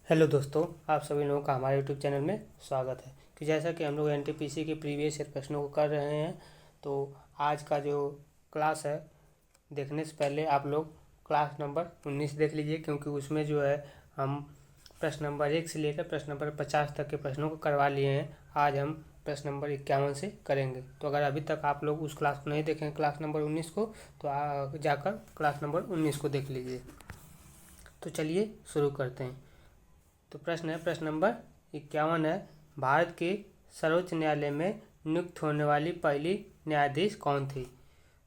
Hello दोस्तों, आप सभी लोगों का हमारे यूट्यूब चैनल में स्वागत है। कि जैसा कि हम लोग एनटीपीसी के प्रीवियस ईयर प्रश्नों को कर रहे हैं, तो आज का जो क्लास है देखने से पहले आप लोग क्लास नंबर 19 देख लीजिए, क्योंकि उसमें जो है हम प्रश्न नंबर 1 से लेकर प्रश्न नंबर 50 तक के प्रश्नों को करवा लिए हैं। आज हम प्रश्न नंबर 51 से करेंगे। तो अगर अभी तक आप लोग उस क्लास को नहीं देखें, क्लास नंबर 19 को, तो जाकर क्लास नंबर 19 को देख लीजिए। तो चलिए शुरू करते हैं। तो प्रश्न नंबर 51 है, भारत के सर्वोच्च न्यायालय में नियुक्त होने वाली पहली न्यायाधीश कौन थी?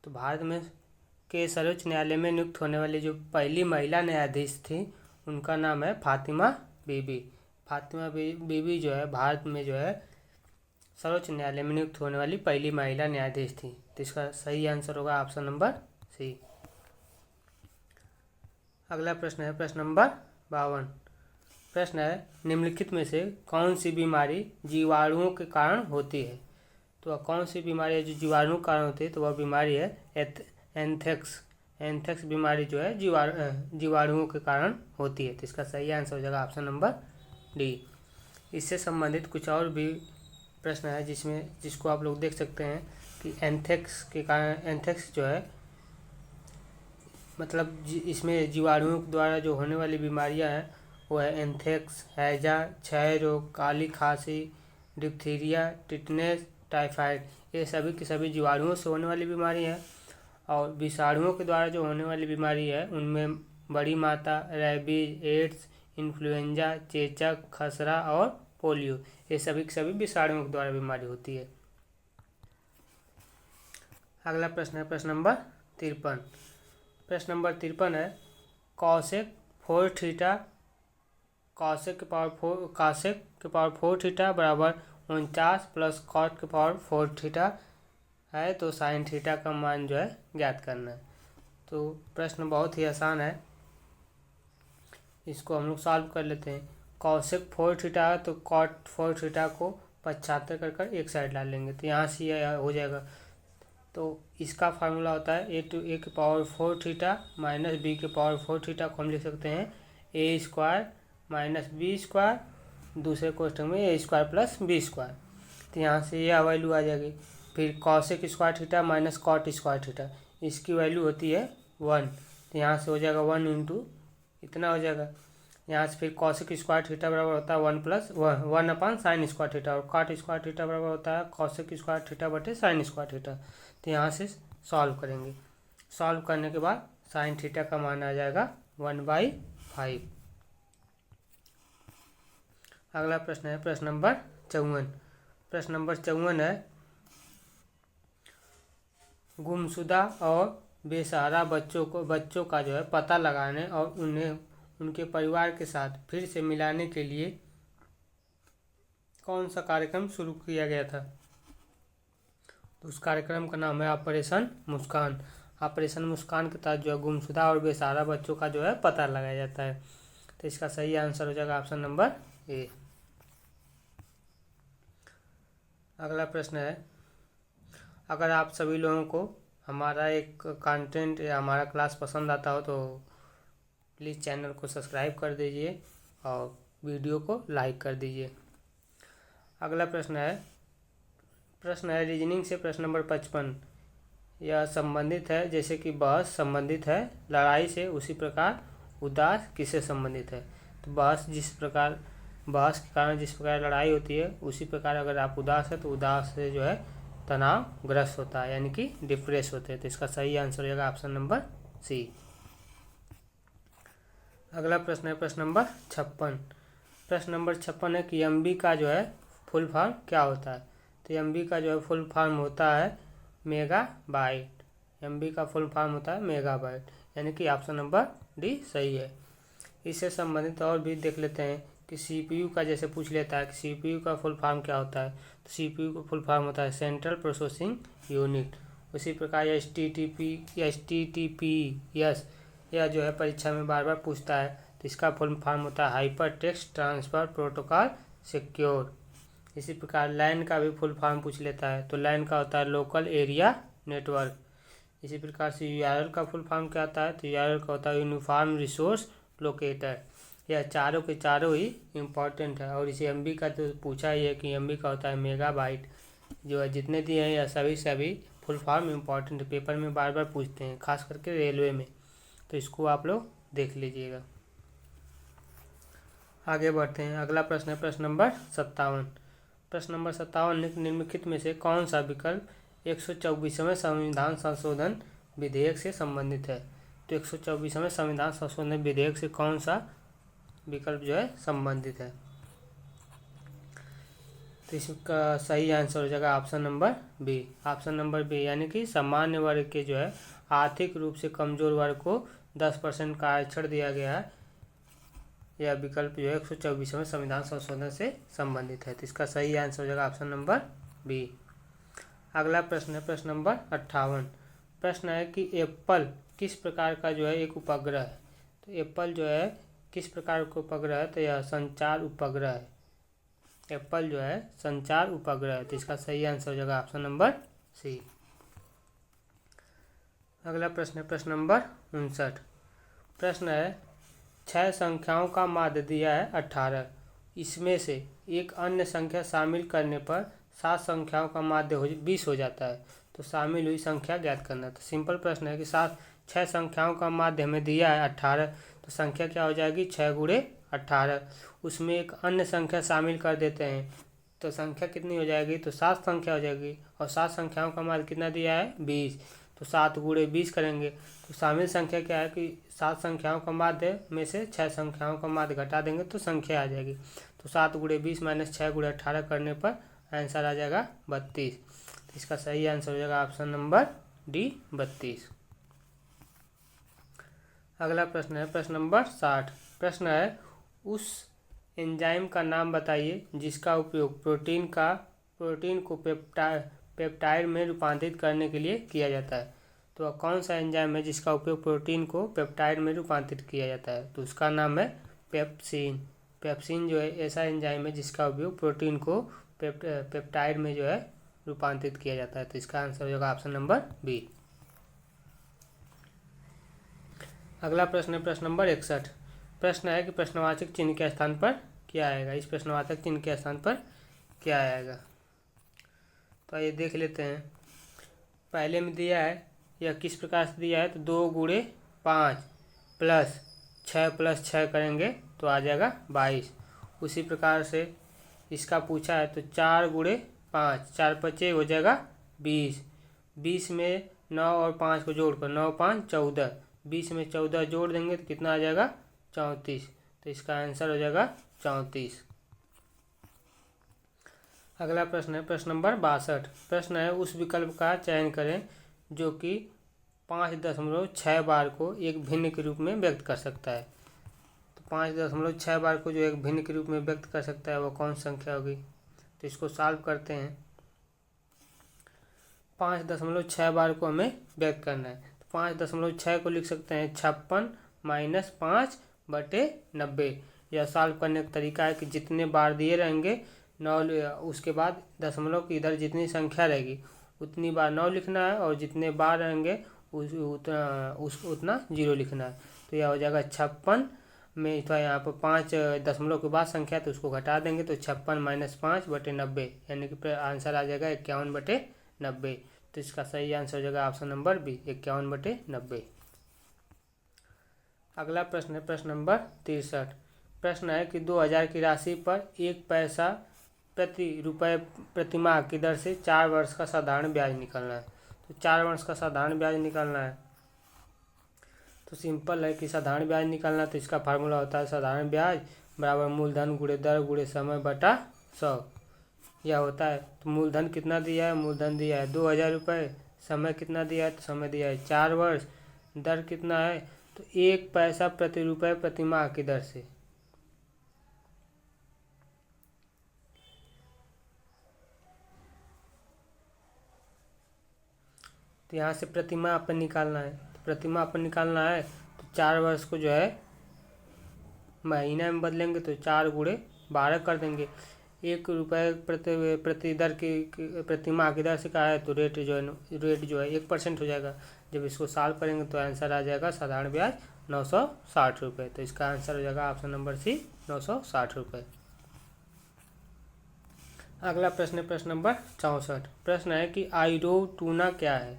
तो भारत में के सर्वोच्च न्यायालय में नियुक्त होने वाली जो पहली महिला न्यायाधीश थी, उनका नाम है फातिमा बीबी। फातिमा बीबी जो है भारत में जो है सर्वोच्च न्यायालय में नियुक्त होने वाली पहली महिला न्यायाधीश थी। तो इसका सही आंसर होगा ऑप्शन नंबर सी। अगला प्रश्न है प्रश्न नंबर 52। प्रश्न है, निम्नलिखित में से कौन सी बीमारी जीवाणुओं के कारण होती है? तो कौन सी बीमारी है जो जीवाणु के कारण होती है? तो वह बीमारी है एंथ्रेक्स। एंथ्रेक्स बीमारी जो है जीवाणुओं के कारण होती है। तो इसका सही आंसर हो जाएगा ऑप्शन नंबर डी। इससे संबंधित कुछ और भी प्रश्न है जिसको आप लोग देख सकते हैं कि एंथ्रेक्स के कारण, एंथ्रेक्स जो है मतलब इसमें जीवाणुओं द्वारा जो होने वाली बीमारियां हैं वो है एंथ्रेक्स, हैजा, क्षय रोग, काली खांसी, डिप्थीरिया, टिटनेस, टाइफाइड। ये सभी की सभी जीवाणुओं से होने वाली बीमारी है। और विषाणुओं के द्वारा जो होने वाली बीमारी है उनमें बड़ी माता, रेबीज, एड्स, इन्फ्लुएंजा, चेचक, खसरा और पोलियो, ये सभी की सभी विषाणुओं के द्वारा बीमारी होती है। अगला प्रश्न है प्रश्न नंबर 53। प्रश्न नंबर 53 है, कॉसेक 4 थीटा कॉसेक के पावर 4 थीटा बराबर 49 प्लस कॉट के पावर 4 थीटा है, तो साइन थीटा का मान जो है ज्ञात करना है। तो प्रश्न बहुत ही आसान है, इसको हम लोग सॉल्व कर लेते हैं। कॉसेक 4 थीटा है तो कॉट 4 थीटा को 75 कर एक साइड डाल लेंगे, तो यहाँ से यह हो जाएगा। तो इसका फार्मूला होता है ए के पावर 4 थीटा माइनस बी के पावर 4 थीटा को हम लिख सकते हैं A square minus B square, दूसरे क्वेश्चन में A square plus B square. तो यहाँ से यह वैल्यू आ जाएगी। फिर cosec square theta minus cot square theta, इसकी वैल्यू होती है 1। तो यहाँ से हो जाएगा 1 इंटू इतना हो जाएगा। यहाँ से फिर कॉसेक स्क्वायर थीटा बराबर होता है 1 प्लस 1 अपन साइन स्क्वायर थीटा, और कॉट स्क्वायर थीटा बराबर होता है कॉसेक स्क्वायर थीटा बटे साइन स्क्वायर थीटा। तो यहाँ से सॉल्व करेंगे। सॉल्व करने के बाद साइन थीटा का मान आ जाएगा 1/5। अगला प्रश्न है प्रश्न नंबर 54। प्रश्न नंबर 54 है, गुमशुदा और बेसहारा बच्चों का जो है पता लगाने और उन्हें उनके परिवार के साथ फिर से मिलाने के लिए कौन सा कार्यक्रम शुरू किया गया था? तो उस कार्यक्रम का नाम है ऑपरेशन मुस्कान। ऑपरेशन मुस्कान के तहत जो है गुमशुदा और बेसहारा बच्चों का जो है पता लगाया जाता है। तो इसका सही आंसर हो जाएगा ऑप्शन नंबर ए। अगला प्रश्न है, अगर आप सभी लोगों को हमारा एक कंटेंट या हमारा क्लास पसंद आता हो तो प्लीज़ चैनल को सब्सक्राइब कर दीजिए और वीडियो को लाइक कर दीजिए। अगला प्रश्न है रीजनिंग से प्रश्न नंबर 55। यह संबंधित है, जैसे कि बहस संबंधित है लड़ाई से, उसी प्रकार उदास किससे संबंधित है? तो बहस के कारण जिस प्रकार लड़ाई होती है, उसी प्रकार अगर आप उदास है तो उदास से जो है तनावग्रस्त होता है, यानी कि डिप्रेस होते हैं। तो इसका सही आंसर हो जाएगा ऑप्शन नंबर सी। अगला प्रश्न है प्रश्न नंबर 56। प्रश्न नंबर 56 है कि एमबी का जो है फुल फॉर्म क्या होता है? तो एमबी का जो है फुल फॉर्म होता है मेगाबाइट। एमबी का फुल फॉर्म होता है मेगाबाइट, यानी कि ऑप्शन नंबर डी सही है। इससे संबंधित और भी देख लेते हैं कि सीपीयू का जैसे पूछ लेता है कि सीपीयू का फुल फॉर्म क्या होता है? तो सीपीयू का फुल फॉर्म होता है सेंट्रल प्रोसेसिंग यूनिट। उसी प्रकार एचटीटीपीएस यह जो है परीक्षा में बार बार पूछता है, तो इसका फुल फॉर्म होता है hyper text transfer protocol secure. इसी प्रकार लैन का भी फुल फॉर्म पूछ लेता है, तो लैन का होता है लोकल एरिया नेटवर्क। इसी प्रकार से यूआरएल का फुल फॉर्म क्या होता है? तो यूआरएल का होता है यूनिफॉर्म रिसोर्स लोकेटर। यह चारों के चारों ही इम्पॉर्टेंट है। और इसे एमबी का तो पूछा ही है कि एमबी का होता है मेगाबाइट। जो है जितने दिए हैं यह सभी फुल फॉर्म इम्पॉर्टेंट है, पेपर में बार बार पूछते हैं, खास करके रेलवे में, तो इसको आप लोग देख लीजिएगा। आगे बढ़ते हैं। अगला प्रश्न है प्रश्न नंबर 57। प्रश्न नंबर 57, निम्नलिखित में से कौन सा विकल्प 124वें संविधान संशोधन विधेयक से संबंधित है? तो 124वें संविधान संशोधन विधेयक से कौन सा विकल्प जो है संबंधित है? तो इसका सही आंसर हो जाएगा option number B. Option number B, यानी कि सामान्य वर्ग के जो है आर्थिक रूप से कमजोर वर्ग को 10% का आरक्षण दिया गया है। यह विकल्प जो है 124वें संविधान संशोधन से संबंधित है। तो इसका सही आंसर हो जाएगा ऑप्शन नंबर बी। अगला प्रश्न है प्रश्न नंबर 58। प्रश्न है कि एप्पल किस प्रकार का जो है एक उपग्रह है? तो एप्पल जो है किस प्रकार का उपग्रह है? तो यह संचार उपग्रह है। एप्पल जो है संचार उपग्रह है। तो इसका सही आंसर हो जाएगा ऑप्शन नंबर सी। अगला प्रश्न है प्रश्न नंबर 59। प्रश्न है 6 संख्याओं का माध्य दिया है 18, इसमें से एक अन्य संख्या शामिल करने पर 7 संख्याओं का माध्य 20 हो जाता है, तो शामिल हुई संख्या ज्ञात करना। तो सिंपल प्रश्न है कि 6 संख्याओं का माध्य हमें दिया है 18, तो संख्या क्या हो जाएगी 6 गुणे 18। उसमें एक अन्य संख्या शामिल कर देते हैं तो संख्या कितनी हो जाएगी? तो 7 संख्या हो जाएगी। और 7 संख्याओं का माध्य कितना दिया है 20, तो 7 गुणे 20 करेंगे तो शामिल संख्या क्या है कि 7 संख्याओं का माध्य में से 6 संख्याओं का माध्य घटा देंगे तो संख्या आ जाएगी। तो 7 गुणे 20 माइनस 6 गुणे 18 करने पर आंसर आ जाएगा 32। तो इसका सही आंसर हो जाएगा ऑप्शन नंबर डी 32। अगला प्रश्न है प्रश्न नंबर 60। प्रश्न है उस एंजाइम का नाम बताइए जिसका उपयोग प्रोटीन को पेप्टाइड में रूपांतरित करने के लिए किया जाता है। तो कौन सा एंजाइम है जिसका उपयोग प्रोटीन को पेप्टाइड में रूपांतरित किया जाता है? तो उसका नाम है पेप्सिन। पेप्सिन जो है ऐसा एंजाइम है जिसका उपयोग प्रोटीन को पेप्टाइड में जो है रूपांतरित किया जाता है। तो इसका आंसर हो जाएगा ऑप्शन नंबर बी। अगला प्रश्न है प्रश्न नंबर 61। प्रश्न है कि प्रश्नवाचक चिन्ह के स्थान पर क्या आएगा? इस प्रश्नवाचक चिन्ह के स्थान पर क्या आएगा? तो ये देख लेते हैं। पहले में दिया है, यह किस प्रकार से दिया है? तो 2 गुणे 5 प्लस 6 करेंगे तो आ जाएगा 22। उसी प्रकार से इसका पूछा है तो 4 गुणे 5, 4 पचे हो जाएगा 20। 20 में 9 और 5 को जोड़कर 9 5 14, 20 में 14 जोड़ देंगे तो कितना आ जाएगा 34। तो इसका आंसर हो जाएगा 34। अगला प्रश्न है प्रश्न नंबर 62। प्रश्न है उस विकल्प का चयन करें जो कि 5.6 बार को एक भिन्न के रूप में व्यक्त कर सकता है। तो 5.6 बार को जो एक भिन्न के रूप में व्यक्त कर सकता है वो कौन संख्या होगी? तो इसको सॉल्व करते हैं। 5.6 बार को हमें व्यक्त करना है तो 5.6 को लिख सकते हैं 56 माइनस 5/90। यह सॉल्व करने का तरीका है कि जितने बार दिए रहेंगे 9, उसके बाद दशमलव की इधर जितनी संख्या रहेगी उतनी बार 9 लिखना है और जितने बार रहेंगे उतना 0 लिखना है। तो यह हो जाएगा 56 में, तो यहाँ पर 5 दशमलव के बाद संख्या तो उसको घटा देंगे तो 56 माइनस 5/90, यानी कि आंसर आ जाएगा 51/90। तो इसका सही आंसर हो जाएगा ऑप्शन नंबर बी 51/90। अगला प्रश्न है प्रश्न नंबर 63। प्रश्न है कि 2000 की राशि पर 1 पैसा प्रति रुपये प्रति माह की दर से 4 वर्ष का साधारण ब्याज निकालना है। तो 4 वर्ष का साधारण ब्याज निकालना है तो सिंपल है कि साधारण ब्याज निकालना, तो इसका फार्मूला होता है साधारण ब्याज बराबर मूलधन गुणे दर गुणे समय बटा 100। यह होता है। तो मूलधन कितना दिया है? मूलधन दिया है 2000 रुपये। समय कितना दिया है? तो समय दिया है 4 वर्ष। दर कितना है? तो 1 पैसा प्रति रुपये प्रति माह की दर से। तो यहाँ से प्रतिमाह अपन निकालना है। तो प्रतिमाह अपन निकालना है तो 4 वर्ष को जो है महीना में बदलेंगे तो 4 गुणे 12 कर देंगे। 1 रुपये प्रति दर की प्रतिमाह की दर से कहा है तो रेट जो है 1% हो जाएगा। जब इसको सॉल्व करेंगे तो आंसर आ जाएगा साधारण ब्याज 960 रुपये। तो इसका आंसर हो जाएगा ऑप्शन नंबर सी 960 रुपये। अगला प्रश्न है प्रश्न नंबर 64। प्रश्न है कि आइरोटूना क्या है।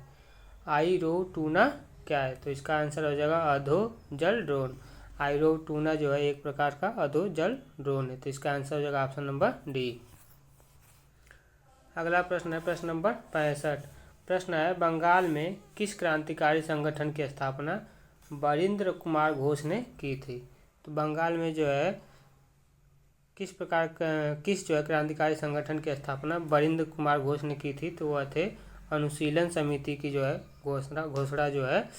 आइरोटूना क्या है, तो इसका आंसर हो जाएगा अधोजल ड्रोन। आइरोटूना जो है एक प्रकार का अधोजल ड्रोन है, तो इसका आंसर हो जाएगा ऑप्शन नंबर डी। अगला प्रश्न है प्रश्न नंबर 65। प्रश्न है बंगाल में किस क्रांतिकारी संगठन की स्थापना बरिंद्र कुमार घोष ने की थी। तो बंगाल में जो है किस जो है क्रांतिकारी संगठन की स्थापना बरिंद्र कुमार घोष ने की थी, तो वह थे अनुशीलन समिति की जो है घोषणा जो है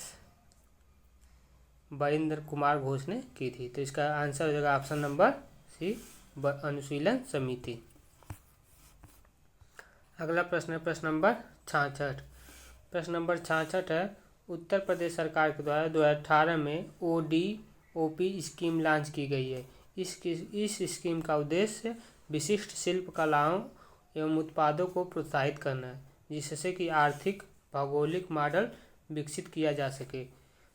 बरिंद्र कुमार घोष ने की थी। तो इसका आंसर हो जाएगा ऑप्शन नंबर सी अनुशीलन समिति। अगला प्रश्न है प्रश्न नंबर 66। प्रश्न नंबर 66 है उत्तर प्रदेश सरकार के द्वारा 2018 में ODOP स्कीम लॉन्च की गई है। इस स्कीम का उद्देश्य विशिष्ट शिल्प कलाओं एवं उत्पादों को प्रोत्साहित करना है, जिससे कि आर्थिक भौगोलिक मॉडल विकसित किया जा सके।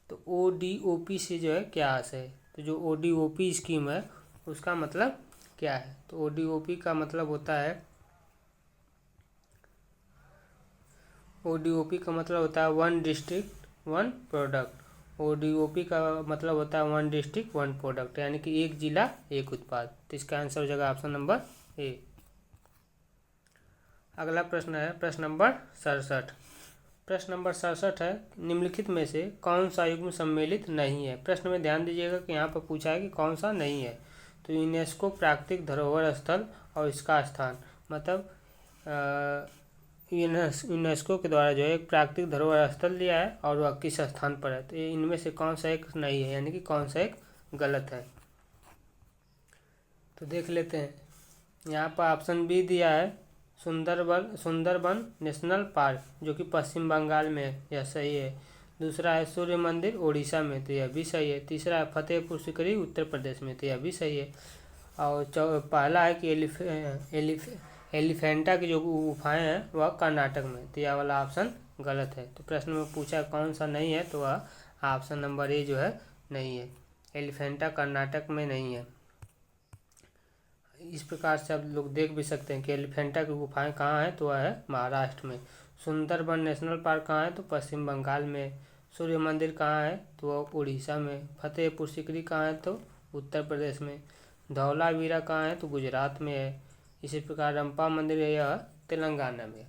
तो ODOP से जो है क्या आशय है, तो जो ODOP स्कीम है उसका मतलब क्या है। तो ODOP का मतलब होता है one district one product. ODOP का मतलब होता है वन डिस्ट्रिक्ट वन प्रोडक्ट, यानी कि एक जिला एक उत्पाद। तो इसका आंसर हो जाएगा ऑप्शन नंबर ए। अगला प्रश्न है प्रश्न नंबर 67। प्रश्न नंबर 67 है निम्नलिखित में से कौन सा युग्म सम्मिलित नहीं है। प्रश्न में ध्यान दीजिएगा कि यहाँ पर पूछा है कि कौन सा नहीं है। तो यूनेस्को प्राकृतिक धरोहर स्थल और इसका स्थान, मतलब यूनेस्को के द्वारा जो है एक प्राकृतिक धरोहर स्थल दिया है और वह किस स्थान पर है। तो इनमें से कौन सा एक नहीं है, यानी कि कौन सा एक गलत है। तो देख लेते हैं, यहाँ पर ऑप्शन बी दिया है सुंदरबन नेशनल पार्क, जो कि पश्चिम बंगाल में है, यह सही है। दूसरा है सूर्य मंदिर उड़ीसा में, तो यह भी सही है। तीसरा है फतेहपुर सीकरी उत्तर प्रदेश में, तो यह भी सही है। और पहला है कि एलिफेंटा की जो गुफाएं हैं वह कर्नाटक में, तो यह वाला ऑप्शन गलत है। तो प्रश्न में पूछा कौन सा नहीं है, तो वह ऑप्शन नंबर ए जो है नहीं है, एलिफेंटा कर्नाटक में नहीं है। इस प्रकार से आप लोग देख भी सकते हैं कि एलिफेंटा की गुफाएं कहाँ हैं, तो वह है महाराष्ट्र में। सुंदरबन नेशनल पार्क कहाँ है, तो पश्चिम बंगाल में। सूर्य मंदिर कहाँ है, तो वह उड़ीसा में। फतेहपुर सीकरी कहाँ है, तो उत्तर प्रदेश में। धौलावीरा कहाँ है, तो गुजरात में है। इसी प्रकार रंपा मंदिर है, यह तेलंगाना में।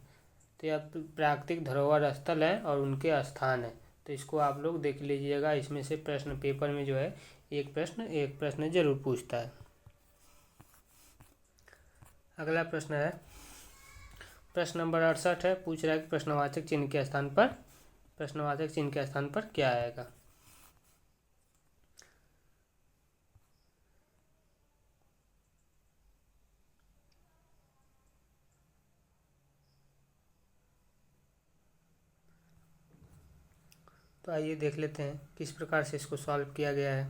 तो यह प्राकृतिक धरोहर स्थल है और उनके स्थान है, तो इसको आप लोग देख लीजिएगा। इसमें से प्रश्न पेपर में जो है एक प्रश्न जरूर पूछता है। अगला प्रश्न है प्रश्न नंबर 68 है, पूछ रहा है कि प्रश्नवाचक चिन्ह के स्थान पर क्या आएगा। तो आइए देख लेते हैं किस प्रकार से इसको सॉल्व किया गया है।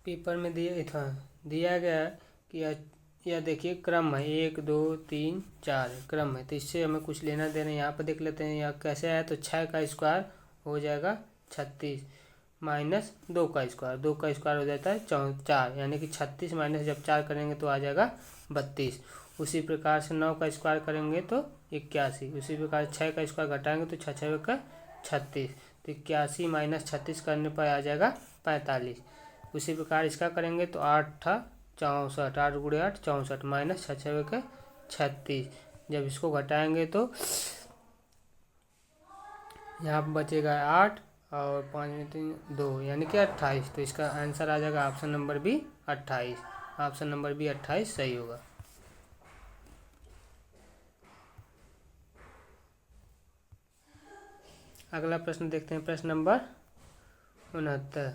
पेपर में दिया गया है कि यह देखिए क्रम है 1 2 3 4 क्रम है, तो इससे हमें कुछ लेना देना। यहाँ पर देख लेते हैं यह कैसे आया। तो 6 का स्क्वायर हो जाएगा 36 माइनस 2 का स्क्वायर, 2 का स्क्वायर हो जाता है 4, यानी कि 36 माइनस जब 4 करेंगे तो आ जाएगा 32। उसी प्रकार से 9 का स्क्वायर करेंगे तो 81। उसी प्रकार 6 का स्क्वायर घटाएंगे तो 6 6 का 36, तो 81 माइनस 36 करने पर आ जाएगा 45। उसी प्रकार इसका करेंगे तो 8 64, 8 गुणे 8 64 माइनस 6 6 का 36। जब इसको घटाएंगे तो यहाँ पर बचेगा 8 और 5 में 3 2, यानी कि 28। तो इसका आंसर आ जाएगा option number B 28। Option number B 28 सही होगा। अगला प्रश्न देखते हैं, प्रश्न नंबर 69।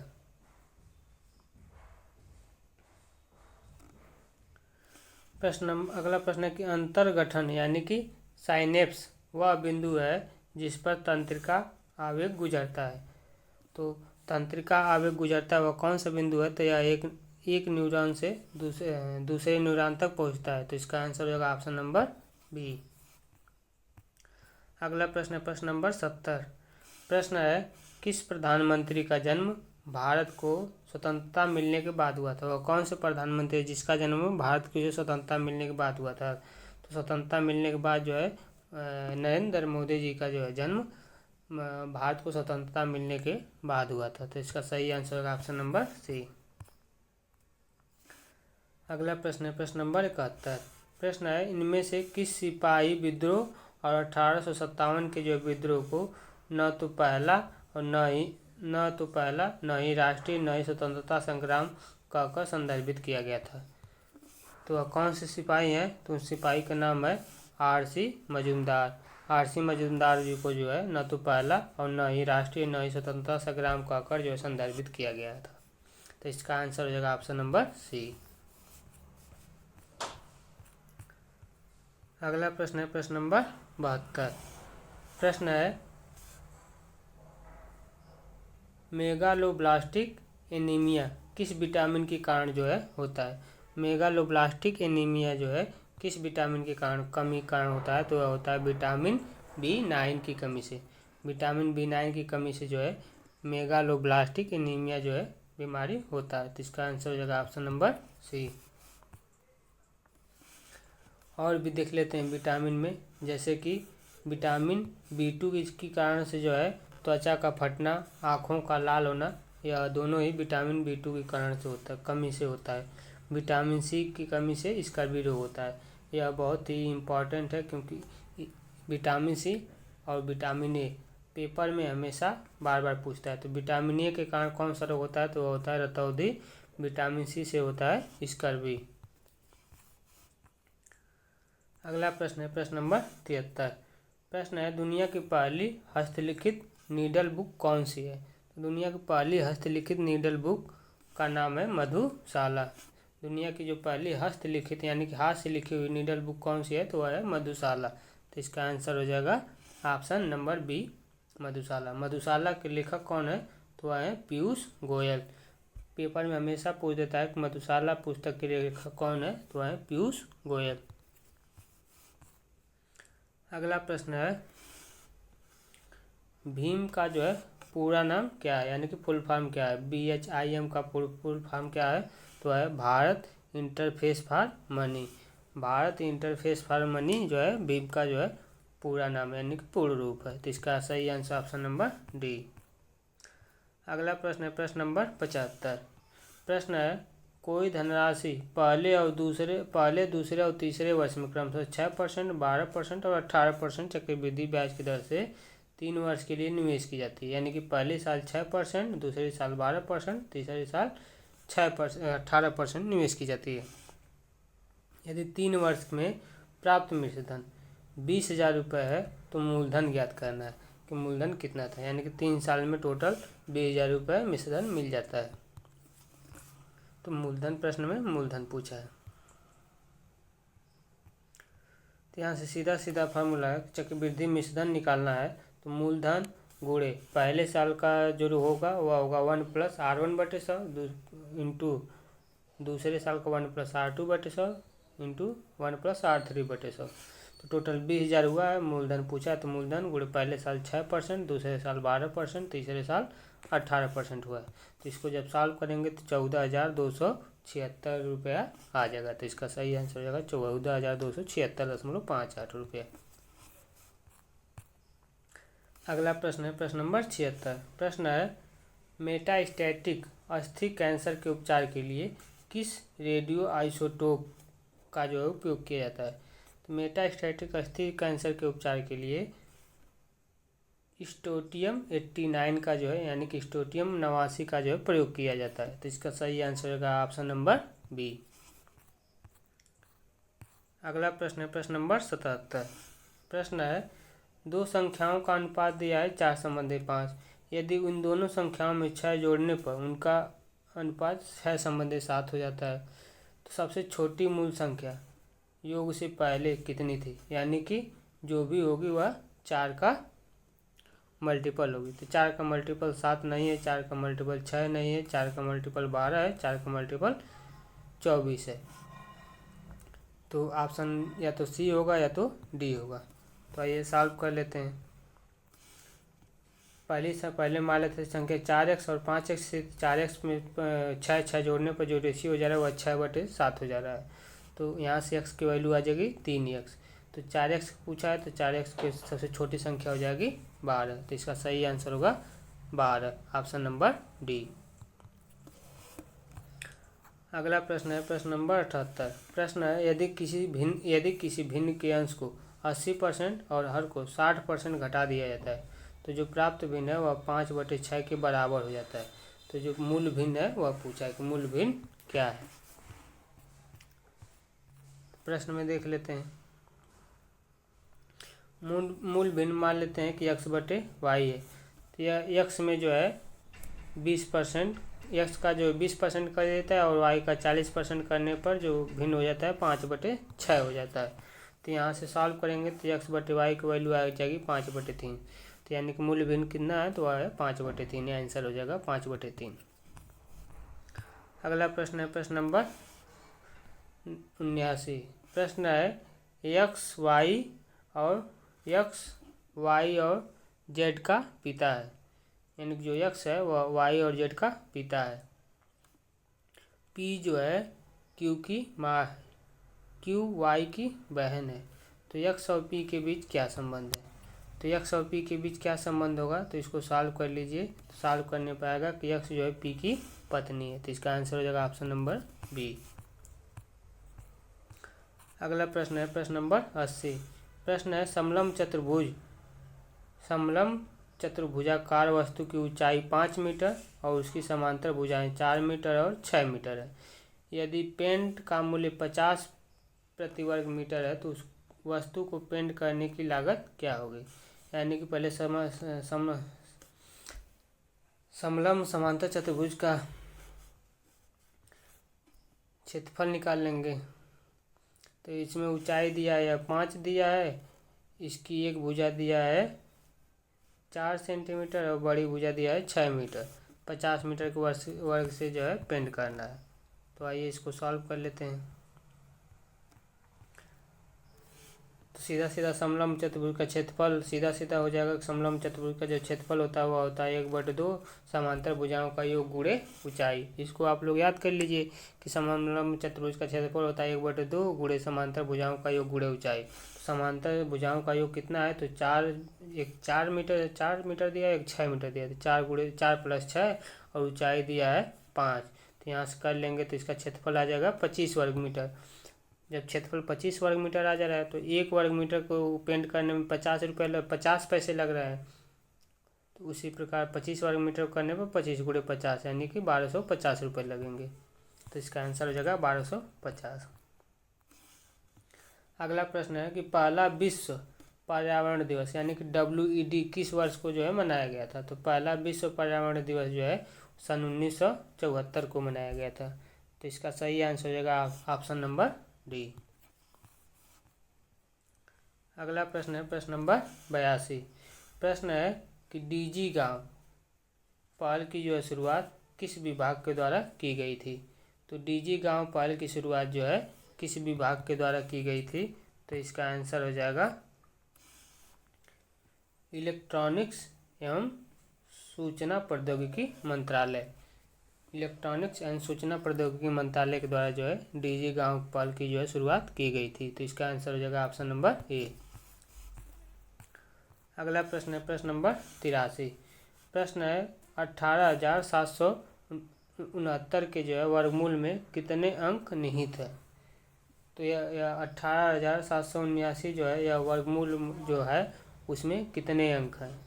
अगला प्रश्न है कि अंतर्गठन यानी कि साइनेप्स वह बिंदु है जिस पर तंत्रिका आवेग गुजरता है। तो तंत्रिका आवेग गुजरता है वह कौन सा बिंदु है? तो यह एक न्यूरॉन से दूसरे न्यूरॉन तक पहुंचता है। तो इसका आंसर हो जाएगा ऑप्शन नंबर बी। अगला प्रश्न है प्रश्न नंबर 70। प्रश्न है किस प्रधानमंत्री का जन्म भारत को स्वतंत्रता मिलने के बाद हुआ था? वह कौन से प्रधानमंत्री जिसका जन्म भारत को जो स्वतंत्रता मिलने के बाद हुआ था? तो स्वतंत्रता मिलने के बाद जो है नरेंद्र मोदी जी का जो है जन्म भारत को स्वतंत्रता मिलने के बाद हुआ था। तो इसका सही आंसर होगा ऑप्शन नंबर सी। अगला प्रश्न है प्रश्न नंबर 71। प्रश्न है इनमें से किस सिपाही विद्रोह और 1857 के जो विद्रोह को न तो पहला न ही राष्ट्रीय न ही स्वतंत्रता संग्राम कहकर संदर्भित किया गया था? तो वह कौन से सिपाही हैं? तो उस सिपाही का नाम है RC मजूमदार। RC मजूमदार जी को जो है न तो पहला और न ही राष्ट्रीय न ही स्वतंत्रता संग्राम कहकर जो है संदर्भित किया गया था। तो इसका आंसर हो जाएगा ऑप्शन नंबर सी। अगला प्रश्न है प्रश्न नंबर 72। प्रश्न है मेगालोब्लास्टिक एनीमिया किस विटामिन के कारण जो है होता है? मेगालोब्लास्टिक एनीमिया जो है किस विटामिन के कारण होता है? तो वह होता है विटामिन B9 की कमी से। विटामिन B9 की कमी से जो है मेगालोब्लास्टिक एनीमिया जो है बीमारी होता है। तो इसका आंसर हो जाएगा ऑप्शन नंबर सी। और भी देख लेते हैं विटामिन में, जैसे कि विटामिन B2 के कारण से जो है त्वचा का फटना, आँखों का लाल होना, यह दोनों ही विटामिन B2 के कारण से होता है, कमी से होता है। विटामिन C की कमी से इसका भी रोग होता है। यह बहुत ही इम्पॉर्टेंट है क्योंकि विटामिन C और विटामिन A पेपर में हमेशा बार बार पूछता है। तो विटामिन A के कारण कौन सा रोग होता है? तो वह होता है रतौंधी। विटामिन C से होता है स्कर्वी। अगला प्रश्न है प्रश्न नंबर 73। प्रश्न है दुनिया की पहली हस्तलिखित नीडल बुक कौन सी है? तो दुनिया की पहली हस्तलिखित नीडल बुक का नाम है मधुशाला। दुनिया की जो पहली हस्तलिखित यानी कि हाथ से लिखी हुई नीडल बुक कौन सी है? तो वह है मधुशाला। तो इसका आंसर हो जाएगा ऑप्शन नंबर बी, मधुशाला। मधुशाला के लेखक कौन है? तो वह है पीयूष गोयल। पेपर में हमेशा पूछ देता है कि मधुशाला पुस्तक के लेखक कौन है? तो वह है पीयूष गोयल। अगला प्रश्न है भीम का जो है पूरा नाम क्या है, यानी कि फुल फॉर्म क्या है? BHIM का फुल फॉर्म क्या है? तो है Bharat interface for money. Bharat interface for money जो है भीम का जो है पूरा नाम है, यानी कि पूर्ण रूप है। तो इसका सही आंसर ऑप्शन नंबर डी। अगला प्रश्न है प्रश्न नंबर 75। प्रश्न है कोई धनराशि पहले दूसरे और तीसरे वर्ष में क्रमशः 6%, 12% और 18% चक्रवृद्धि ब्याज की दर से 3 वर्ष के लिए निवेश की जाती है। यानी कि पहले साल 6%, दूसरे साल 12%, तीसरे साल 18% निवेश की जाती है। यदि 3 वर्ष में प्राप्त मिश्र धन 20,000 रुपये है तो मूलधन ज्ञात करना है कि मूलधन कितना था। यानी कि 3 साल में टोटल 20,000 रुपये मिश्र धन मिल जाता है। तो मूलधन प्रश्न में मूलधन पूछा है। तो यहाँ से सीधा सीधा फार्मूला है, चक्रवृद्धि मिश्रधन निकालना है तो मूलधन गुणे पहले साल का जो होगा वह होगा 1 + R1/100 इंटू दूसरे साल का 1 + R2/100 इंटू 1 + R3/100। तो टोटल 20,000 हुआ है। मूलधन पूछा है तो मूलधन गुणे पहले साल 6%, दूसरे साल 12%, तीसरे साल 18% हुआ है। तो इसको जब सॉल्व करेंगे तो 14,276 रुपया आ जाएगा। तो इसका सही आंसर हो जाएगा 14,276.58 रुपया। अगला प्रश्न है प्रश्न नंबर 76। प्रश्न है मेटास्टैटिक अस्थिक कैंसर के उपचार के लिए किस रेडियो आइसोटोप का जो है उपयोग किया जाता है? तो मेटास्टैटिक अस्थिक कैंसर के उपचार के लिए स्टोटियम 89 का जो है यानी कि स्टोटियम 89 का जो है प्रयोग किया जाता है। तो इसका सही आंसर होगा ऑप्शन नंबर बी। अगला प्रश्न है प्रश्न नंबर 77। प्रश्न है दो संख्याओं का अनुपात दिया है 4/5। यदि उन दोनों संख्याओं में 6 जोड़ने पर उनका अनुपात 6/7 हो जाता है तो सबसे छोटी मूल संख्या योग से पहले कितनी थी? यानी कि जो भी होगी वह 4 का मल्टीपल होगी। तो 4 का मल्टीपल 7 नहीं है, 4 का मल्टीपल 6 नहीं है, 4 का मल्टीपल 12 है, 4 का मल्टीपल 24 है। तो ऑप्शन या तो सी होगा या तो डी होगा। तो आइए सॉल्व कर लेते हैं। पहले मान लेते हैं संख्या 4x और 5x से 4x में 6 जोड़ने पर जो रेशियो हो जा रहा है वह 6/7 हो जा रहा है। तो यहाँ से x की वैल्यू आ जाएगी 3x। तो 4x पूछा है तो 4x की सबसे छोटी संख्या हो जाएगी 12। तो इसका सही आंसर होगा 12, ऑप्शन नंबर डी। अगला प्रश्न है प्रश्न नंबर 78। प्रश्न है यदि किसी भिन्न के अंश को 80% और हर को 60% घटा दिया जाता है तो जो प्राप्त भिन्न है वह 5/6 के बराबर हो जाता है। तो जो मूल भिन्न है वह पूछा है कि मूल भिन्न क्या है। प्रश्न में देख लेते हैं। मूल भिन्न मान लेते हैं कि x/y है। तो यह x में जो है 20%, x का जो 20% कर देता है और y का 40% करने पर जो भिन्न हो जाता है 5/6 हो जाता है। तो यहाँ से सॉल्व करेंगे तो x/y की वैल्यू आ जाएगी 5/3। तो यानी कि मूल भिन्न कितना है तो वह है 5/3, आंसर हो जाएगा 5/3। अगला प्रश्न है प्रश्न नंबर 79। प्रश्न है x y और z का पिता है, यानी कि जो x है वह y और z का पिता है। p जो है q की माँ है, q y की बहन है। तो x और p के बीच क्या संबंध है। तो x और p के बीच क्या संबंध होगा तो इसको सॉल्व कर लीजिए। तो सॉल्व करने पर आएगा कि x जो है p की पत्नी है। तो इसका आंसर हो जाएगा ऑप्शन नंबर बी। अगला प्रश्न है प्रश्न नंबर 80। प्रश्न है समलम चतुर्भुजाकार वस्तु की ऊंचाई 5 मीटर और उसकी समांतर भुजाएं 4 मीटर और 6 मीटर है। यदि पेंट का मूल्य 50 प्रति वर्ग मीटर है तो उस वस्तु को पेंट करने की लागत क्या होगी। यानी कि पहले समलम समांतर चतुर्भुज का क्षेत्रफल निकाल लेंगे। तो इसमें ऊंचाई दिया है 5 दिया है, इसकी एक भुजा दिया है 4 सेंटीमीटर और बड़ी भुजा दिया है 6 मीटर। 50 मीटर के वर्ग से जो है पेंट करना है। तो आइए इसको सॉल्व कर लेते हैं। तो सीधा समलम चतुर्भुज का क्षेत्रफल सीधा हो जाएगा। समलम चतुर्भुज का जो क्षेत्रफल होता है वह होता है 1/2 समांतर भुजाओं का योग गुणे ऊंचाई। इसको आप लोग याद कर लीजिए कि समलम चतुर्भुज का क्षेत्रफल होता है 1/2 गुणे समांतर भुजाओं का योग गुणे ऊंचाई। समांतर भुजाओं का योग कितना है तो 4 मीटर दिया है, एक 6 मीटर दिया है। तो 4 + 6 और ऊंचाई दिया है 5। तो यहाँ से कर लेंगे तो इसका क्षेत्रफल आ जाएगा 25 वर्ग मीटर। जब क्षेत्रफल 25 वर्ग मीटर आ जा रहा है तो 1 वर्ग मीटर को पेंट करने में 50 पैसे लग रहा है। तो उसी प्रकार 25 वर्ग मीटर करने पर 25 × 50 यानी कि 1250 रुपये लगेंगे। तो इसका आंसर हो जाएगा 1250। अगला प्रश्न है कि पहला विश्व पर्यावरण दिवस यानी कि WED किस वर्ष को जो है मनाया गया था। तो पहला विश्व पर्यावरण दिवस जो है सन 1974 को मनाया गया था। तो इसका सही आंसर हो जाएगा ऑप्शन नंबर डी। अगला प्रश्न है प्रश्न नंबर 82। प्रश्न है कि DG गांव पहल की जो है शुरुआत किस विभाग के द्वारा की गई थी। तो DG गांव पहल की शुरुआत जो है किस विभाग के द्वारा की गई थी। तो इसका आंसर हो जाएगा इलेक्ट्रॉनिक्स एवं सूचना प्रौद्योगिकी मंत्रालय। इलेक्ट्रॉनिक्स एंड सूचना प्रौद्योगिकी मंत्रालय के द्वारा जो है DG गांव पहल की जो है शुरुआत की गई थी। तो इसका आंसर हो जाएगा ऑप्शन नंबर ए। अगला प्रश्न है प्रश्न नंबर 83। प्रश्न है 18,769 के जो है वर्गमूल में कितने अंक निहित है। तो यह 18,779 जो है यह वर्गमूल जो है उसमें कितने अंक हैं।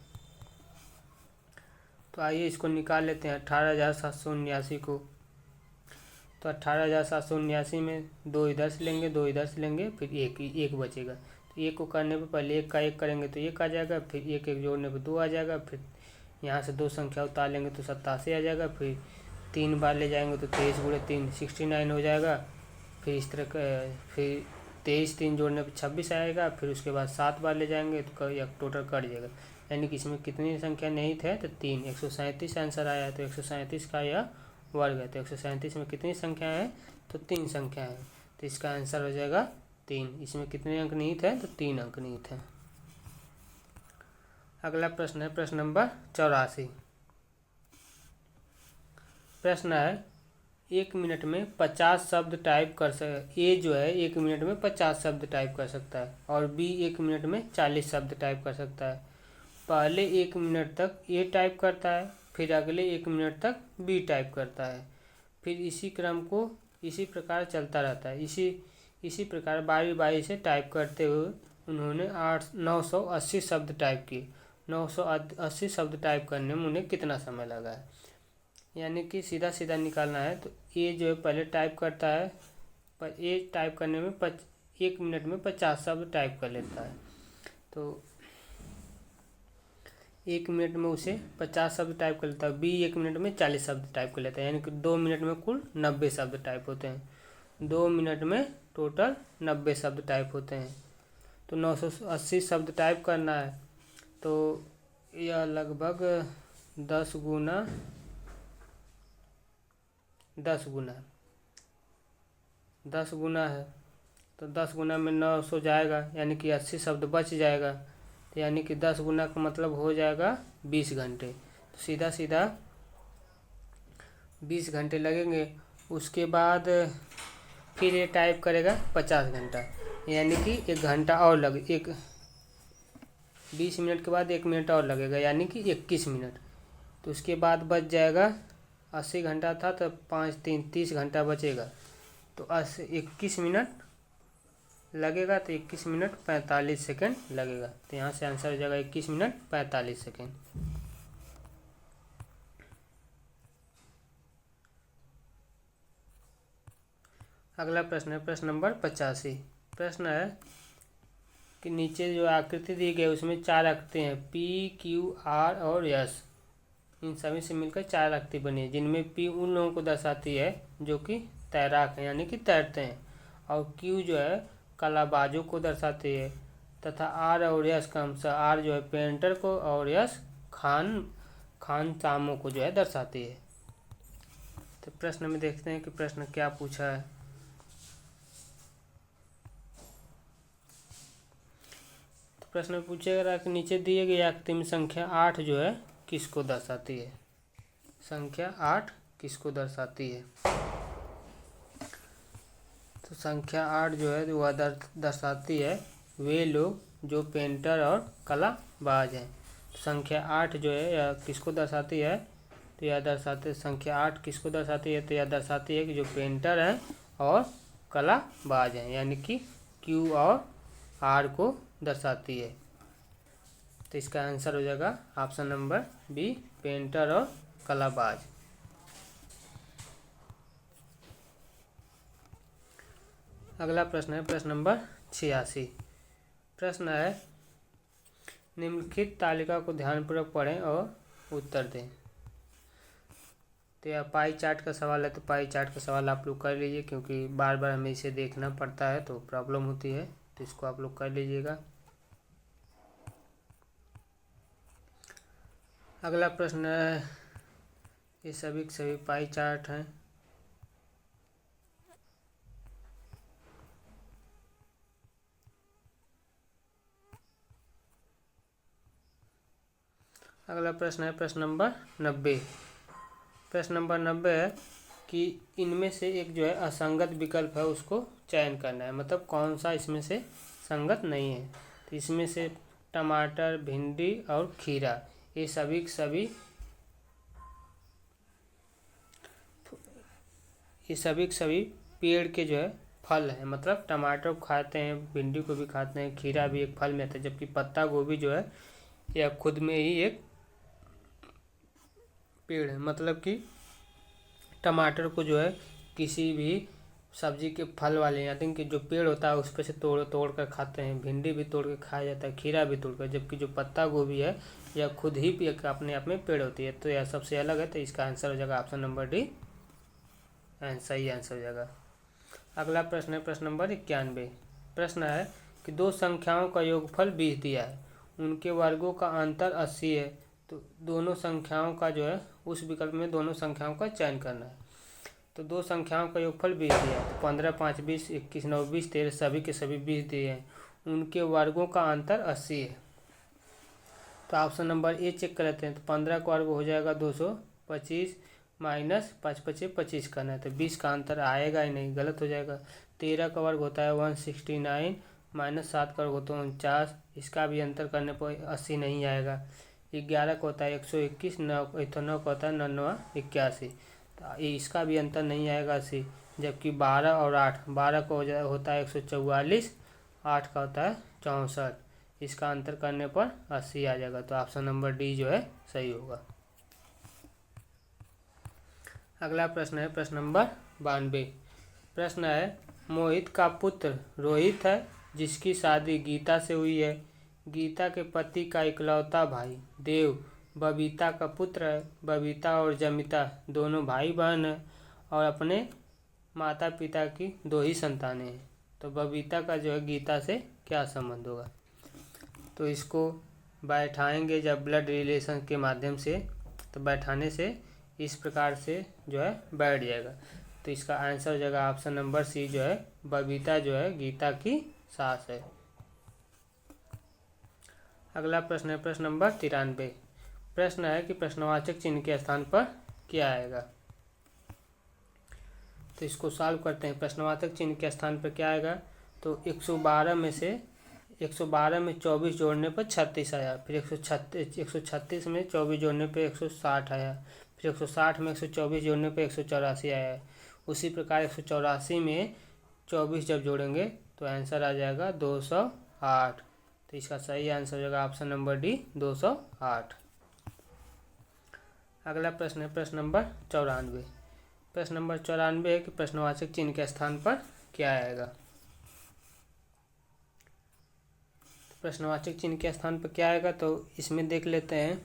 तो आइए इसको निकाल लेते हैं 18,779 को। तो 18,779 में 2 इधर से लेंगे, 2 इधर से लेंगे, फिर एक बचेगा। तो एक को करने पर पहले 1 का 1 करेंगे तो 1 आ जाएगा, फिर 1 जोड़ने पर 2 आ जाएगा, फिर यहाँ से 2 संख्या उतार लेंगे तो 87 आ जाएगा, फिर 3 बार ले जाएंगे तो 23 × 3 69 हो जाएगा। फिर इस तरह फिर 23 3 जोड़ने पर 26 आएगा, फिर उसके बाद 7 बार ले जाएंगे तो यह टोटल कट जाएगा। यानी कि इसमें कितनी संख्या निहित है, तो 3, 137 आंसर आया है। तो 137 का यह वर्ग है। तो 137 में कितनी संख्या है, तो 3 संख्या है। तो इसका आंसर हो जाएगा 3। इसमें कितने अंक निहित है, तो 3 अंक निहित है। अगला प्रश्न है प्रश्न नंबर 84। प्रश्न है 1 मिनट में 50 शब्द टाइप कर ए जो है 1 मिनट में 50 शब्द टाइप कर सकता है और बी 1 मिनट में 40 शब्द टाइप कर सकता है। पहले 1 मिनट तक ए टाइप करता है, फिर अगले 1 मिनट तक बी टाइप करता है, फिर इसी क्रम को इसी प्रकार चलता रहता है। इसी प्रकार बारी बारी से टाइप करते हुए उन्होंने 980 शब्द टाइप किए। 980 शब्द टाइप करने में उन्हें कितना समय लगा है, यानी कि सीधा सीधा निकालना है। तो ए जो है पहले टाइप करता है, पर ए टाइप करने में 1 मिनट में 50 शब्द टाइप कर लेता है। तो 1 मिनट में उसे 50 शब्द टाइप कर लेता है। बी 1 मिनट में 40 शब्द टाइप कर लेता है, यानी कि 2 मिनट में कुल 90 शब्द टाइप होते हैं। 2 मिनट में टोटल 90 शब्द टाइप होते हैं। तो 980 शब्द टाइप करना है, तो यह लगभग 10 गुना 10 गुना है। तो 10 गुना में 900 जाएगा, यानी कि 80 शब्द बच जाएगा। तो यानी कि 10 गुना का मतलब हो जाएगा 20 घंटे। तो सीधा सीधा 20 घंटे लगेंगे। उसके बाद फिर ये टाइप करेगा 50 घंटा, यानी कि 1 घंटा और 20 मिनट के बाद 1 मिनट और लगेगा, यानी कि 21 मिनट। तो उसके बाद बच जाएगा 80 घंटा था, तो 5 3 30 घंटा बचेगा। तो 21 मिनट लगेगा, तो 21 मिनट 45 सेकेंड लगेगा। तो यहाँ से आंसर हो जाएगा 21 मिनट 45 सेकेंड। अगला प्रश्न है प्रश्न नंबर 85। प्रश्न है कि नीचे जो आकृति दी गई उसमें 4 आकृति हैं, पी क्यू आर और एस। इन सभी से मिलकर 4 आकृति बनी है, जिनमें पी उन लोगों को दर्शाती है जो कि तैराक हैं, यानी कि तैरते हैं, और क्यू जो है कलाबाजों को दर्शाती है, तथा आर और यस क्रमशः आर जो है पेंटर को और यस खानसामों को जो है दर्शाती है। तो प्रश्न में देखते हैं कि प्रश्न क्या पूछा है। तो प्रश्न में पूछेगा कि नीचे दिए गए आकृति में संख्या 8 जो है किसको दर्शाती है। संख्या 8 किसको दर्शाती है। तो संख्या 8 जो है वह दर्शाती है वे लोग जो पेंटर और कलाबाज हैं। संख्या 8 जो है यह किसको दर्शाती है, तो यह दर्शाते संख्या 8 किसको दर्शाती है, तो यह दर्शाती है कि जो पेंटर हैं और कलाबाज हैं, यानी कि क्यू और आर को दर्शाती है। तो इसका आंसर हो जाएगा ऑप्शन नंबर बी, पेंटर और कलाबाज। अगला प्रश्न है प्रश्न नंबर 86। प्रश्न है निम्नलिखित तालिका को ध्यानपूर्वक पढ़ें और उत्तर दें। तो यह पाई चार्ट का सवाल है, तो पाई चार्ट का सवाल आप लोग कर लीजिए, क्योंकि बार बार हमें इसे देखना पड़ता है तो प्रॉब्लम होती है, तो इसको आप लोग कर लीजिएगा। अगला प्रश्न है, ये सभी के सभी पाई चार्ट हैं। अगला प्रश्न है प्रश्न नंबर 90। प्रश्न नंबर 90 है कि इनमें से एक जो है असंगत विकल्प है उसको चयन करना है, मतलब कौन सा इसमें से संगत नहीं है। तो इसमें से टमाटर, भिंडी और खीरा ये सभी के सभी पेड़ के जो है फल हैं, मतलब टमाटर को खाते हैं, भिंडी को भी खाते हैं, खीरा भी एक फल में आता है, जबकि पत्ता गोभी जो है यह खुद में ही एक पेड़ है। मतलब कि टमाटर को जो है किसी भी सब्जी के फल वाले यानी कि जो पेड़ होता है उस पर से तोड़ कर खाते हैं, भिंडी भी तोड़ कर खाया जाता है, खीरा भी तोड़ कर, जबकि जो पत्ता गोभी है यह खुद ही अपने आप में पेड़ होती है। तो यह सबसे अलग है, तो इसका आंसर हो जाएगा ऑप्शन नंबर डी, सही आंसर हो जाएगा। अगला प्रश्न है प्रश्न नंबर 91। प्रश्न है कि दो संख्याओं का योगफल 20 दिया है, उनके वर्गों का अंतर 80 है। तो दोनों संख्याओं का जो है उस विकल्प में दोनों संख्याओं का चयन करना है। तो दो संख्याओं का योगफल 20 दिया है, तो 15 5 20, 21 9 20, 13 सभी के सभी 20 दिए हैं। उनके वर्गों का अंतर 80 है। तो ऑप्शन नंबर ए चेक कर लेते हैं। तो 15 का वर्ग हो जाएगा 225 माइनस 5 5 25 करना है, तो 20 का अंतर आएगा ही नहीं, गलत हो जाएगा। 13 का वर्ग होता है 169 माइनस 7 का वर्ग होता है 49, इसका भी अंतर करने पर 80 नहीं आएगा। 11 का होता है 121, 9 का होता है 99 81, तो इसका भी अंतर नहीं आएगा 80। जबकि 12 और 8, 12 का होता है 144, 8 का होता है 64, इसका अंतर करने पर 80 आ जाएगा। तो ऑप्शन नंबर डी जो है सही होगा। अगला प्रश्न है प्रश्न नंबर 92। प्रश्न है, मोहित का पुत्र रोहित है जिसकी शादी गीता से हुई है। गीता के पति का इकलौता भाई देव बबीता का पुत्र है। बबीता और जमिता दोनों भाई बहन हैं और अपने माता पिता की 2 ही संतानें हैं। तो बबीता का जो है गीता से क्या संबंध होगा? तो इसको बैठाएंगे जब ब्लड रिलेशन के माध्यम से, तो बैठाने से इस प्रकार से जो है बैठ जाएगा। तो इसका आंसर हो जाएगा ऑप्शन नंबर सी जो है, बबीता जो है गीता की सास है। अगला प्रश्न है प्रश्न नंबर 93। प्रश्न है कि प्रश्नवाचक चिन्ह के स्थान पर क्या आएगा? तो इसको सॉल्व करते हैं। प्रश्नवाचक चिन्ह के स्थान पर क्या आएगा? तो 112 में से 112 में 24 जोड़ने पर 36 आया। फिर 136 में 24 जोड़ने पर 160 आया। फिर 160 में 124 जोड़ने पर 184 आया। उसी प्रकार 184 में 24 जब जोड़ेंगे तो आंसर आ जाएगा 208। तो इसका सही आंसर हो जाएगा ऑप्शन नंबर डी 208। अगला प्रश्न है प्रश्न नंबर 94। प्रश्न नंबर 94 है कि प्रश्नवाचक चिन्ह के स्थान पर क्या आएगा? प्रश्नवाचक चिन्ह के स्थान पर क्या आएगा? तो इसमें देख लेते हैं।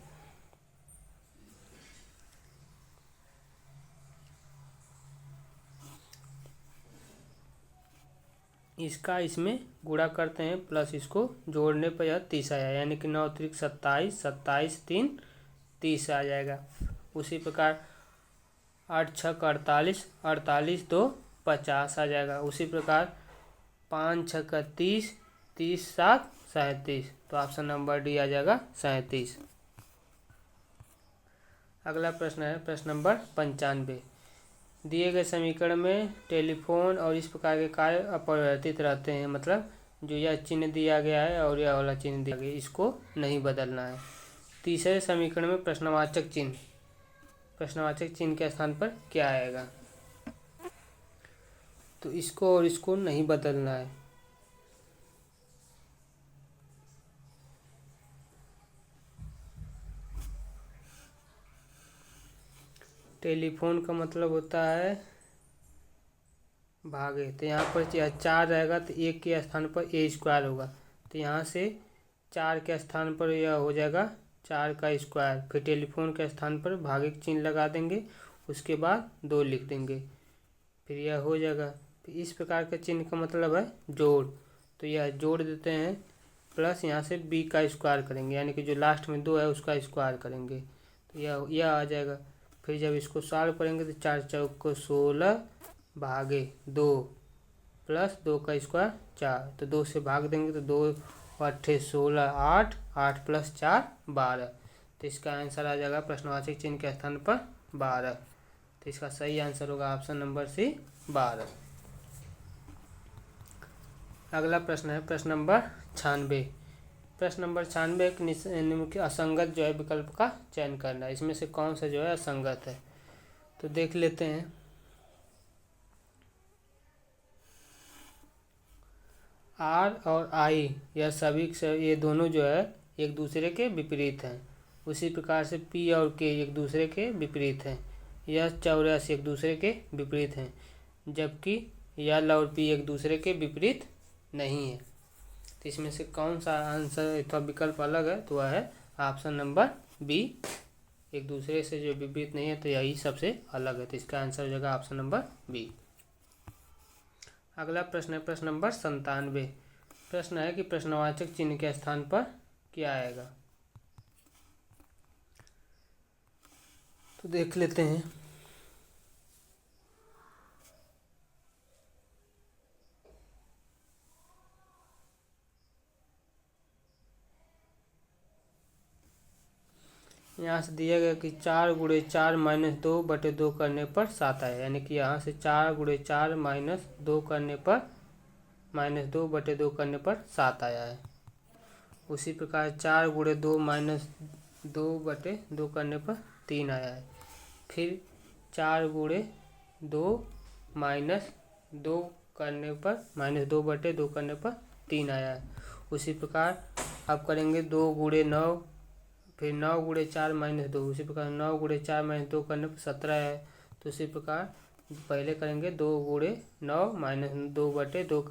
इसका इसमें गुणा करते हैं प्लस इसको जोड़ने पर यह 30 आया, यानी कि 9 त्रिक 27, 27 3 30 आ जाएगा। उसी प्रकार 8 6 48, 48 2 50 आ जाएगा। उसी प्रकार 5 6 30, 30 7 37, तो ऑप्शन नंबर डी आ जाएगा 37। अगला प्रश्न है प्रश्न नंबर 95। दिए गए समीकरण में टेलीफोन और इस प्रकार के कार्य अपरिवर्तित रहते हैं, मतलब जो यह चिन्ह दिया गया है और यह वाला चिन्ह दिया गया है, इसको नहीं बदलना है। तीसरे समीकरण में प्रश्नवाचक चिन्ह के स्थान पर क्या आएगा? तो इसको और इसको नहीं बदलना है। टेलीफोन का मतलब होता है भागे, तो यहाँ पर 4 रहेगा तो 1 के स्थान पर a² होगा। तो यहाँ से 4 के स्थान पर यह हो जाएगा 4 का स्क्वायर। फिर टेलीफोन के स्थान पर भागे का चिन्ह लगा देंगे, उसके बाद 2 लिख देंगे, फिर यह हो जाएगा। फिर इस प्रकार का चिन्ह का मतलब है जोड़, तो यह जोड़ देते हैं प्लस यहाँ से b का स्क्वायर करेंगे, यानी कि जो लास्ट में 2 है उसका स्क्वायर करेंगे, तो यह आ जाएगा। फिर जब इसको सॉल्व करेंगे तो 4 चौक को 16 भागे 2 प्लस 2 का स्क्वायर 4, तो 2 से भाग देंगे तो 2 8 16 8, 8 प्लस 4 12, तो इसका आंसर आ जाएगा प्रश्नवाचक चिन्ह के स्थान पर 12। तो इसका सही आंसर होगा ऑप्शन नंबर सी 12। अगला प्रश्न है प्रश्न नंबर 96। प्रश्न नंबर 96 निम्न के असंगत जो है विकल्प का चयन करना है। इसमें से कौन सा जो है असंगत है, तो देख लेते हैं। आर और आई यह सभी ये दोनों जो है एक दूसरे के विपरीत हैं। उसी प्रकार से पी और के एक दूसरे के विपरीत हैं। यह 84 एक दूसरे के विपरीत हैं, जबकि यल और पी एक दूसरे के विपरीत नहीं है। तो इसमें से कौन सा आंसर अथवा विकल्प अलग है, तो वह है ऑप्शन नंबर बी, एक दूसरे से जो विपरीत नहीं है, तो यही सबसे अलग है। तो इसका आंसर हो जाएगा ऑप्शन नंबर बी। अगला प्रश्न है प्रश्न नंबर 97। प्रश्न है कि प्रश्नवाचक चिन्ह के स्थान पर क्या आएगा। तो देख लेते हैं। यहाँ से दिया गया कि 4 गुणे 4 माइनस 2 बटे 2 करने पर 7 आया, यानी कि यहाँ से 4 गुणे 4 माइनस 2 करने पर -2 बटे 2 करने पर 7 आया है। उसी प्रकार 4 गुणे 2 माइनस 2 बटे 2 करने पर 3 आया है। फिर 4 गुणे 2 माइनस 2 करने पर -2 बटे 2 करने पर 3 आया है। उसी प्रकार अब करेंगे 2 गुणे 9, फिर 9 गुणे 4 माइनस 2, उसी प्रकार 9 गुणे 4 माइनस 2 करने पर 17 है। तो उसी प्रकार पहले करेंगे 2 गुणे 9 माइनस 2 बटे 2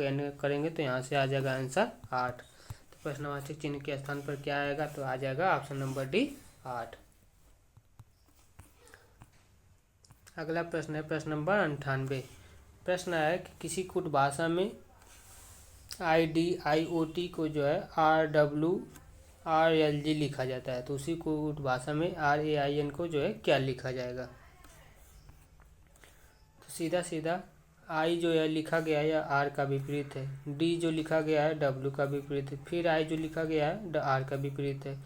करेंगे तो यहाँ से आ जाएगा आंसर 8। तो प्रश्नवाचक चिन्ह के स्थान पर क्या आएगा, तो आ जाएगा ऑप्शन नंबर डी 8। अगला प्रश्न है प्रश्न नंबर 98। प्रश्न है कि किसी कुट भाषा में IDIOT को जो है RWRLG लिखा जाता है, तो उसी कुट भाषा में RAIN को जो है क्या लिखा जाएगा। तो सीधा सीधा I जो है लिखा गया है R का विपरीत है, D जो लिखा गया है W का विपरीत है, फिर I जो लिखा गया है R का विपरीत है,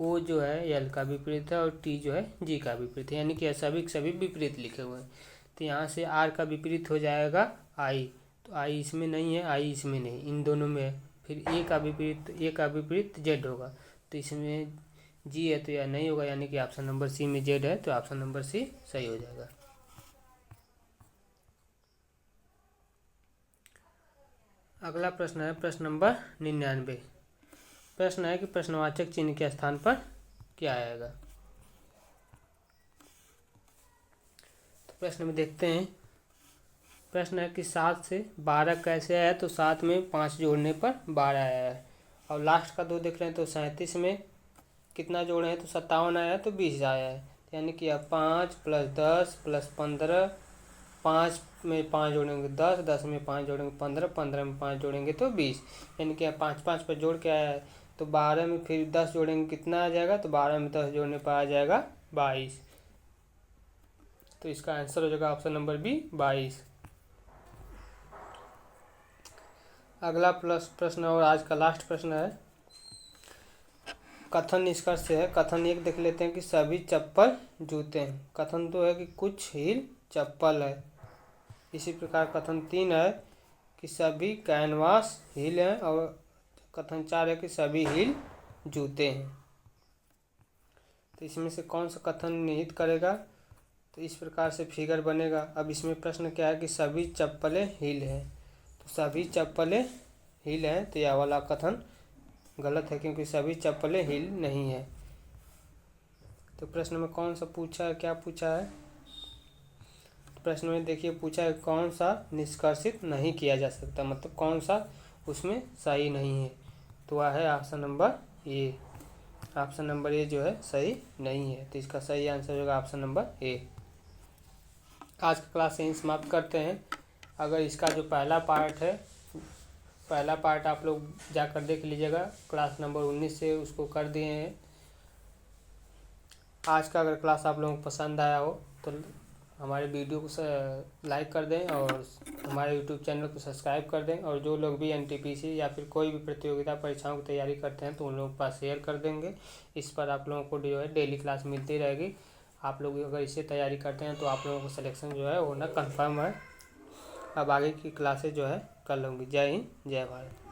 O जो है L का विपरीत है और T जो है G का विपरीत है, यानी कि सभी के सभी विपरीत लिखे हुए हैं। तो यहाँ से R का विपरीत हो जाएगा I, तो I इसमें नहीं है, I इसमें नहीं, इन दोनों में है। फिर A का विपरीत Z होगा, तो इसमें G है तो यह नहीं होगा, यानी कि ऑप्शन नंबर C में Z है, तो ऑप्शन नंबर C सही हो जाएगा। अगला प्रश्न है प्रश्न नंबर 99। प्रश्न है कि प्रश्नवाचक चिन्ह के स्थान पर क्या आएगा। तो प्रश्न में देखते हैं। प्रश्न है कि 7 से 12 कैसे आया, तो 7 में 5 जोड़ने पर 12 आया है, और लास्ट का 2 देख रहे हैं तो 37 में कितना जोड़े हैं तो 57 आया है, तो 20 आया है, यानी कि अब 5 + 10 + 15, 5 में 5 जोड़ेंगे 10, 10 में 5 जोड़ेंगे 15, 15 में 5 जोड़ेंगे तो 20, यानी कि अब 5 5 पर जोड़ के आया है। तो 12 में फिर 10 जोड़ेंगे कितना आ जाएगा, तो 12 में 10 जोड़ने पर आ जाएगा 22। तो इसका आंसर हो जाएगा ऑप्शन नंबर बी 22। अगला प्रश्न और आज का लास्ट प्रश्न है कथन निष्कर्ष है। कथन 1 देख लेते हैं कि सभी चप्पल जूते हैं। कथन 2 है कि कुछ हील चप्पल है। इसी प्रकार कथन 3 है कि सभी कैनवास हील हैं, और कथन 4 है कि सभी हील जूते हैं। तो इसमें से कौन सा कथन निहित करेगा, तो इस प्रकार से फिगर बनेगा। अब इसमें प्रश्न क्या है कि सभी चप्पलें हील हैं, तो सभी चप्पलें हील हैं, तो यह वाला कथन गलत है क्योंकि सभी चप्पलें हील नहीं है। तो प्रश्न में कौन सा पूछा है, क्या पूछा है, तो प्रश्न में देखिए पूछा है कौन सा निष्कर्षित नहीं किया जा सकता, मतलब कौन सा उसमें सही नहीं है, तो वह है option number A. Option number A जो है सही नहीं है, तो इसका सही आंसर होगा ऑप्शन नंबर ए। आज का क्लास यहीं समाप्त करते हैं। अगर इसका जो पहला पार्ट आप लोग जाकर देख लीजिएगा, क्लास नंबर 19 से उसको कर दिए हैं। आज का अगर क्लास आप लोगों को पसंद आया हो तो हमारे वीडियो को लाइक कर दें और हमारे यूट्यूब चैनल को सब्सक्राइब कर दें, और जो लोग भी NTPC या फिर कोई भी प्रतियोगिता परीक्षाओं की तैयारी करते हैं तो उन लोगों के पास शेयर कर देंगे। इस पर आप लोगों को जो है डेली क्लास मिलती रहेगी। आप लोग अगर इससे तैयारी करते हैं तो आप लोगों को सिलेक्शन जो है होना कंफर्म है। अब आगे की क्लासेज जो है कर लूँगी। जय हिंद, जय भारत।